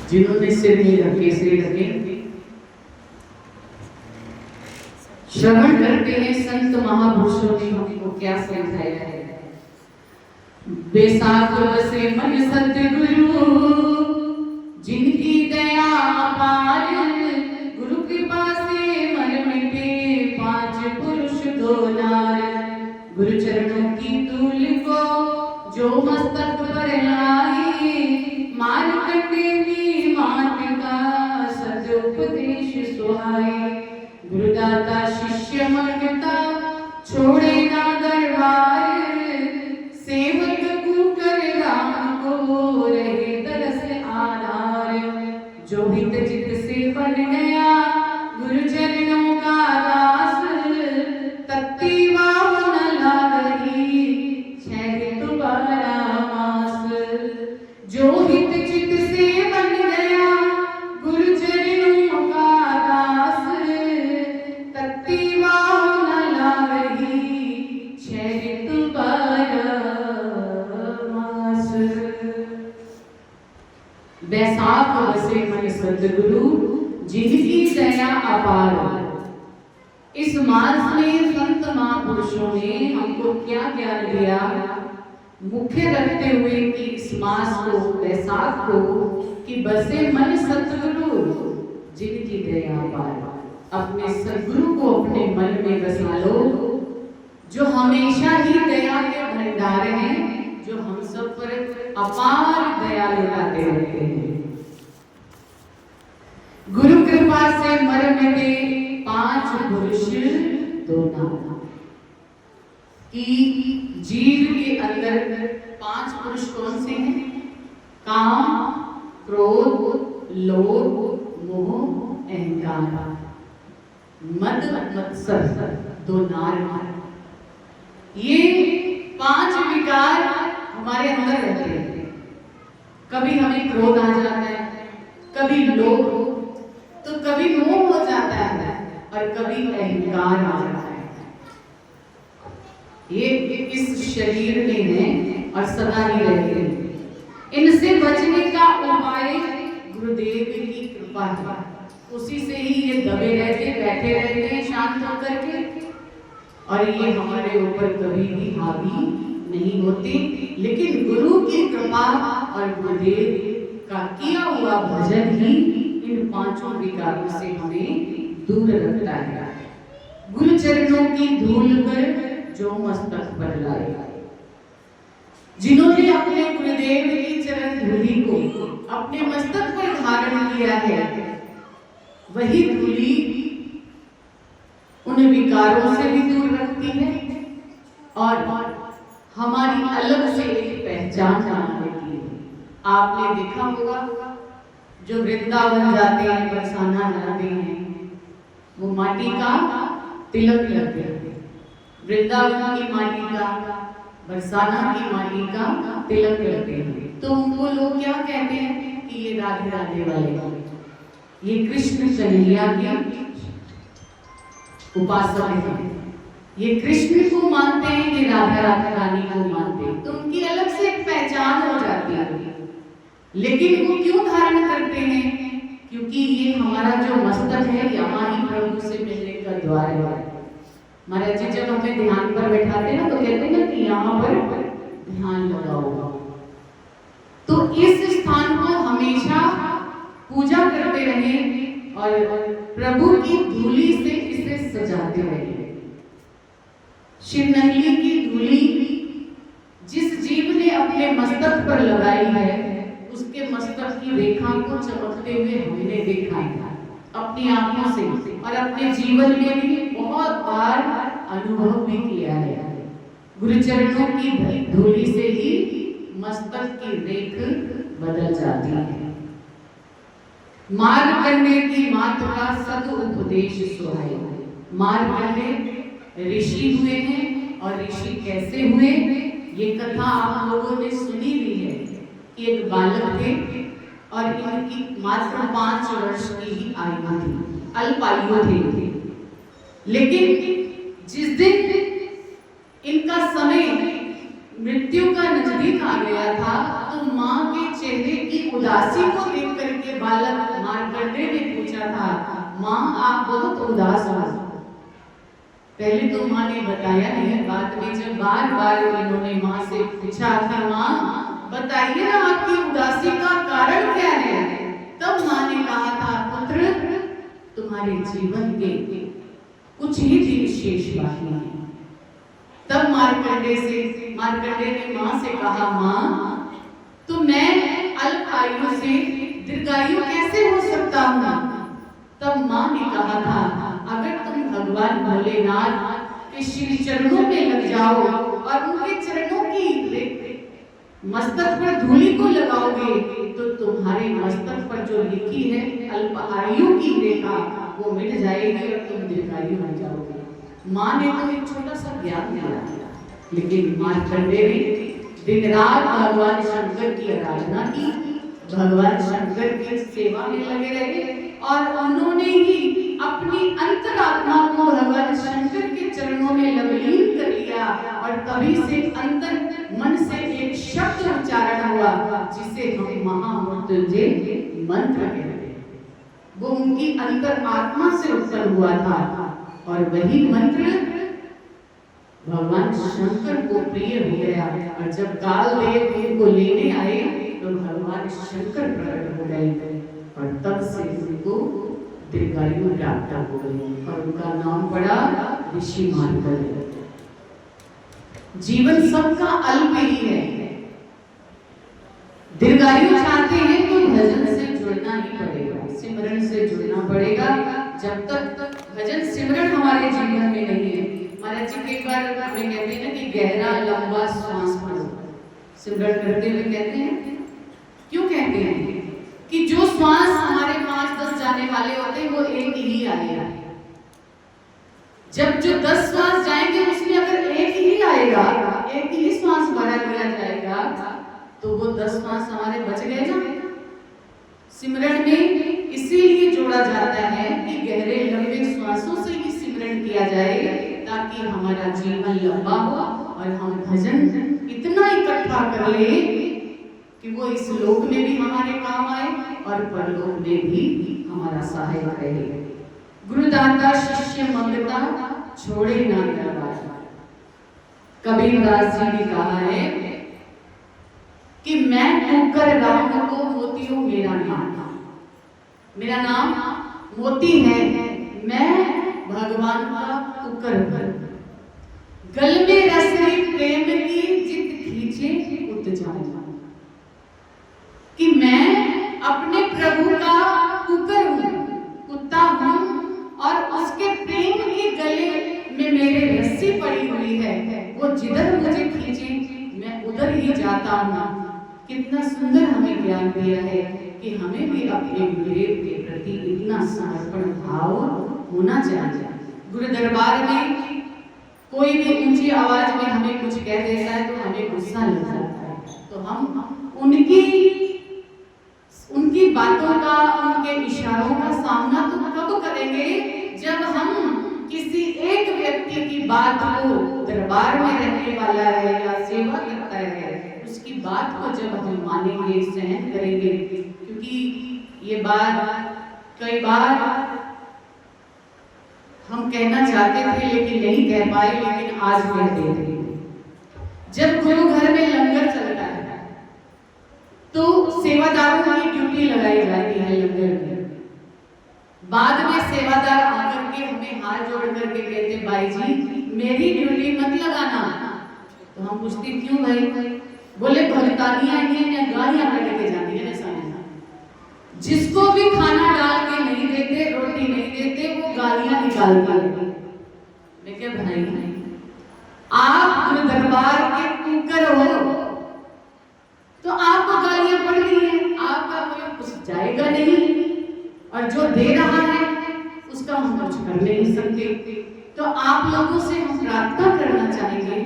जिन्होंने सिर में रखे श्रवण करते हैं संत महापुरुषों ने हमको क्या समझाया है। बेसाख बसे मन सतगुरु जिनकी दया अपार, गुरु कृपा से मन मिटे पांच पुरुष दो नार। गुरु चरणों की धूल को जो मस्तक पर लाए, मार्कंडेय मात का सदुपदेश सुहाए। गुरुदाता शिष्य मरता छोड़े ना दरबार, सेवक कुकर राम को रहे तरस आधार। जो हित चित से बन गया गुरु चरणों का दास, तत्ती वाह न लागही छह तुम्हारा मास। जो हित चित से बन गया गुरु चरणों का दास, तत्ती वाह न लागही छह तुम्हारा मास। बैसाख बसे मन सतगुरु जिनकी दया अपार। इस मास में संत महापुरुषों ने हमको क्या ज्ञान दिया, मुख्य रखते हुए कि इस मास को, बैसाख को, कि बसे मन सतगुरु जिनकी दया अपार। अपने सतगुरु को अपने मन में बसा लो, जो हमेशा ही दया के भंडार हैं, जो हम सब पर अपार दया लुटाते रहते हैं। गुरु कृपा से मर मिटे पांच पुरुष दो नाम। कि जीव के अंदर पांच पुरुष कौन से हैं? काम, क्रोध, लोभ, मोह, अहंकार, मद मत्सर, दो नार। ये पांच विकार हमारे अंदर रहते हैं। कभी हमें क्रोध आ जाता है, कभी लोभ, तो कभी मोह हो जाता है, और कभी अहंकार आ जाता है। ये इस शरीर में है और सदा ही रहते हैं। इनसे बचने का उपाय गुरुदेव की कृपा है। उसी से ही ये दबे रहते, बैठे रहते हैं शांत होकर के, और ये हमारे ऊपर कभी भी हावी नहीं होते। लेकिन गुरु की कृपा और गुरुदेव का किया हुआ भजन ही इन पांचों विकारों से हमें दूर रखता है। गुरु चरणों की धूल पर जो मस्तक पर लाए, जिन्होंने अपने गुरुदेव की चरण धूलि को अपने मस्तक पर धारण किया है, वही धूलि उन विकारों से भी दूर रखती है और हमारी अलग से एक पहचान बना देती है। आपने देखा होगा जो वृंदावन जाते हैं, बरसाना जाते हैं, वो माटी का तिलक लगते हैं। वृंदावन की माटी का, बरसाना की माटी का तिलक लगते हैं। तो उनको लोग क्या कहते हैं कि ये राधे राधे वाले, ये कृष्ण कन्हैया की उपासक है, ये कृष्ण को मानते हैं, ये राधा राधा रानी को मानते हैं। तो उनकी अलग से एक पहचान हो जाती है। लेकिन वो क्यों धारण करते हैं? क्योंकि ये हमारा जो मस्तक है, यहाँ ही प्रभु से मिलने का द्वार है। महाराज जी जब हमें ध्यान पर बैठाते हैं ना, तो कहते हैं कि यहाँ पर ध्यान लगाओ। तो इस स्थान को हमेशा पूजा करते रहें और प्रभु की धूली से इसे सजाते रहें। शिवनगरी की धूली जिस जीव ने अपने मस्तक पर लगाई है, उसके मस्तक की रेखा को चमकते हुए हमने देखा है अपनी आंखों से, और अपने जीवन में भी बहुत बार अनुभव भी किया है। गुरु चरणों की धूली से ही मस्तक की रेख बदल जाती है। मार्कंडेय की मात का सद उपदेश सुहाए। मार्कंडेय ऋषि हुए हैं, और ऋषि कैसे हुए ये कथा आप लोगों ने सुनी भी है कि एक बालक थे और इनकी मात्र 5 वर्ष की ही आयु थी, अल्पायु थे। लेकिन जिस दिन इनका समय मृत्यु का नजदीक आ गया था, तो माँ के चेहरे की उदासी को देख करके बालक मार्कंडेय ने पूछा था, माँ आप बहुत उदास हो। पहले तो माँ ने बताया नहीं, बाद में जब बार बार इन्होंने माँ से पूछा कि माँ बताइए ना आपकी उदासी का कारण क्या है, तब माँ ने कहा था, पुत्र तुम्हारे जीवन के कुछ ही दिन शेष बाकी हैं। तब मार्कंडेय ने माँ से कहा, माँ तो मैं अल्प आयु से दीर्घायु कैसे हो सकता हूँ? तब माँ ने कहा था, अगर तुम भगवान भोलेनाथ के श्री चरणों में लग जाओ और उनके चरणों की मस्तक पर धूलि को लगाओगे, तो तुम्हारे मस्तक पर जो लिखी है अल्प आयु की रेखा वो मिट जाएगी और तुम दीर्घायु हो जाओगे। माँ ने तो एक छोटा सा ज्ञान दिया, लेकिन मार्कंडेय ने दिन रात भगवान शंकर की आराधना की, भगवान शंकर की सेवा में लगे रहे और उन्होंने ही अपनी अंतरात्मा को भगवान शंकर के चरणों में लवलीन कर लिया और तभी से अंतर मन से एक शब्द उच्चारण हुआ जिसे हम महामृत्युंजय मंत्र कहते हैं। वो उनकी अंतर आत्मा से उत्पन्न हुआ था और वही मंत्र भगवान शंकर को प्रिय हो गया और जब काल देव उनको लेने आए तो भगवान शंकर प्रकट हो गए और तब से उनको दीर्घायु प्राप्त हो गई और उनका नाम पड़ा ऋषि मार्कंडेय। जीवन सबका अल्प ही है, दीर्घायु चाहते हैं तो भजन से जुड़ना ही पड़ेगा, सिमरन से जुड़ना पड़ेगा। जब तक भजन सिमरन हमारे जीवन में नहीं है, महाराज जी एक बार हमें कहते हैं ना कि गहरा लंबा श्वास लो, सिमरन करते हुए कहते हैं। क्यों कहते हैं कि जो श्वास हमारे 5-10 जाने वाले होते हैं वो एक ही आएगा, जब जो 10 श्वास जाएंगे उसमें अगर एक ही आएगा, एक ही श्वास भरा लिया जाएगा तो वो 10 श्वास हमारे बच गए ना। सिमरन में इसीलिए जोड़ा जाता है कि गहरे लंबे श्वासों से ही सिमरन किया जाए ताकि हमारा जीवन लंबा हो और हम भजन इतना इकट्ठा कर ले कि वो इस लोक में भी हमारे काम आए और परलोक में भी हमारा सहायक रहे। गुरुदाता शिष्य मंगता छोड़े ना दरबार। कबीरदास जी ने कहा है कि मैं कुकर राम को मोतियों मेरा नाम मोती है, मैं भगवान का कुकर गल में रसरी प्रेम की जित खींचे उत जाऊं, कि मैं अपने प्रभु का कुकर हूँ, कुत्ता हूँ और उसके प्रेम के गले में मेरे रस्सी पड़ी हुई है, वो जिधर मुझे खींचे मैं उधर ही जाता हूँ। कितना सुंदर हमें ज्ञान दिया है कि हमें भी अपने गुरुदेव के प्रति इतना समर्पण भाव होना चाहिए। गुरु दरबार में कोई भी ऊंची आवाज में हमें कुछ कह देता है तो हमें गुस्सा लग जाता है, तो हम उनकी बातों का, उनके इशारों का सामना तो कब करेंगे जब हम किसी एक व्यक्ति की बात को, दरबार में रहने वाला है या सेवा करता है, उसकी बात को जब हम मानेंगे, सहन करेंगे। क्योंकि ये बात कई बार हम कहना चाहते थे लेकिन नहीं कह पाए, लेकिन आज कहते हैं। जब गुरु घर में लंगर चलता है तो सेवादारों की ड्यूटी लगाई जाती है लंगर में। बाद में सेवादार आकर के हमें हाथ जोड़ करके कहते, भाई जी मेरी ड्यूटी मत लगाना। तो हम पूछते क्यों भाई? बोले भगतानियां या गालियां कट के जाती है ना। जिसको भी खाना डाल के नहीं देते, रोटी नहीं देते, वो गालियां निकालता है। मैं क्या भाई, आप गुरु दरबार के कुकर हो तो आपको गालियां पड़ रही है, आपका कोई कुछ जाएगा नहीं और जो दे रहा है उसका हम कुछ कर नहीं सकते। तो आप लोगों से हम प्रार्थना करना चाहेंगे,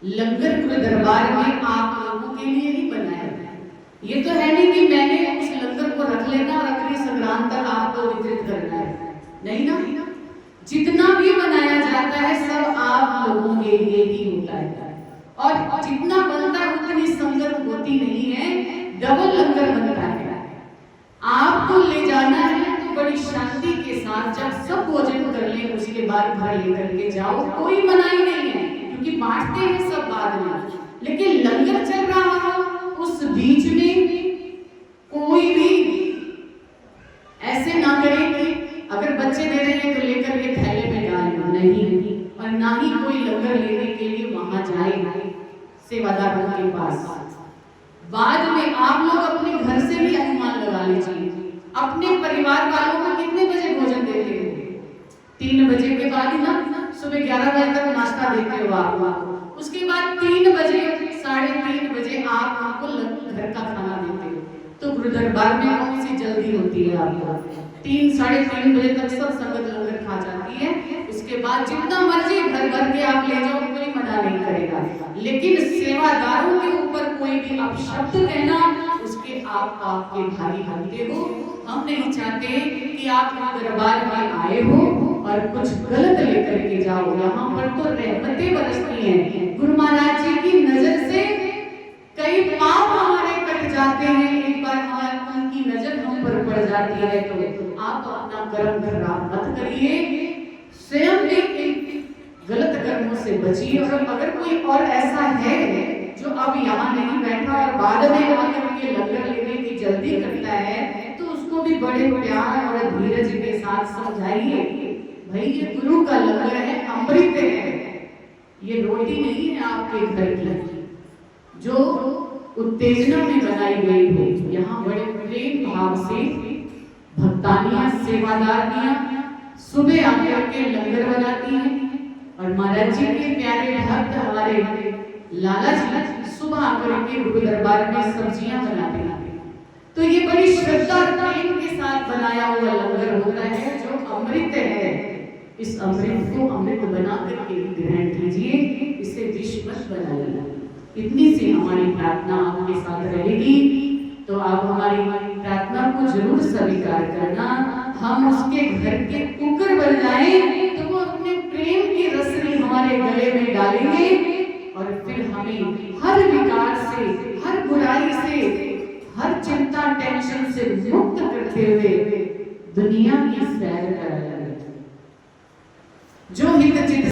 लंगर गुरु दरबार में आप लोगों के लिए ही बनाया है। ये तो है नहीं कि मैंने उस लंगर को रख लेना और अगली संक्रांत तक आपको वितरित करना है, नहीं ना। जितना भी बनाया जाता है सब आप लोगों के लिए ही होता है। और जितना बनता है उतनी संगत होती नहीं है, डबल लंगर बनता है। आपको ले जाना है तो बड़ी शांति के साथ जब सब भोजन कर ले उसके बाद घर लेकर के जाओ, कोई मनाही नहीं है, क्योंकि बांटते हैं सब बाद में। लेकिन लंगर चल रहा हो उस बीच में कोई भी ऐसे ना करे कि अगर बच्चे दे रहे हैं तो लेकर के थैले में डाल, नहीं, और ना ही कोई लंगर लेने के लिए वहां जाए सेवादारों के पास। बाद में आप लोग अपने घर से भी अनुमान लगा लीजिए, अपने परिवार वालों को कितने बजे भोजन देते हो? 3 बजे के बाद ना, सुबह 11 बजे तक नाश्ता देते हो आप, उसके बाद 3 बजे 3:30 बजे आप उनको घर का खाना देते हो। तो गुरु दरबार में कौन सी जल्दी होती है आपको? 3-3:30 बजे तक सब संगत लंगर खा जाती है। उसके बाद जितना मर्जी भर भर के आप ले जाओ, कोई मना नहीं करेगा। लेकिन सेवादारों के ऊपर कोई भी अपशब्द कहना, उसके आप आपके भारी बनते हो। हम नहीं चाहते कि आप दरबार में आए हो और कुछ गलत लेकर के जाओ। यहाँ पर तो रहमतें बरसती हैं। गुरु महाराज जी की नजर से कई पाप हमारे कट जाते हैं। एक बार हमारी उनकी नजर हम पर पड़ जाती है तो आप अपना कर्म खराब मत करिए, स्वयं भी गलत कर्मों से बचिए। और अगर कोई और ऐसा है जो अब यहाँ नहीं बैठा और बाद में आकर के लंगर लेने की जल्दी करता है, तो उसको भी बड़े प्यार और धीरज के साथ समझाइए, भाई ये गुरु का लंगर है, अमृत है, ये रोटी नहीं है आपके घर की जो उत्तेजना में बनाई गई हो। यहाँ बड़े प्रेम भाव से भक्तानियां सेवादारियां सुबह आकर के लंगर बनाती हैं। और महाराज जी के प्यारे भक्त हमारे लाला जी सुबह आकर के गुरु दरबार में सब्जियां बनाते हैं। तो ये बड़ी श्रद्धा प्रेम के साथ बनाया हुआ लंगर होता है जो अमृत है। इस अमृत को अमृत बना करके ग्रहण कीजिए, इसे विष मत बनाइए। इतनी सी हमारी प्रार्थना आपके साथ रहेगी। तो आप हमारी प्रार्थना को जरूर स्वीकार करना। हम उसके घर के कुकर बन जाएं तो वो अपने प्रेम की रसरी हमारे गले में डालेंगे और फिर हमें हर विकार से, हर बुराई से, हर चिंता टेंशन से मुक्त करते हुए दुनिया की सैर कराएंगे। जो हित चित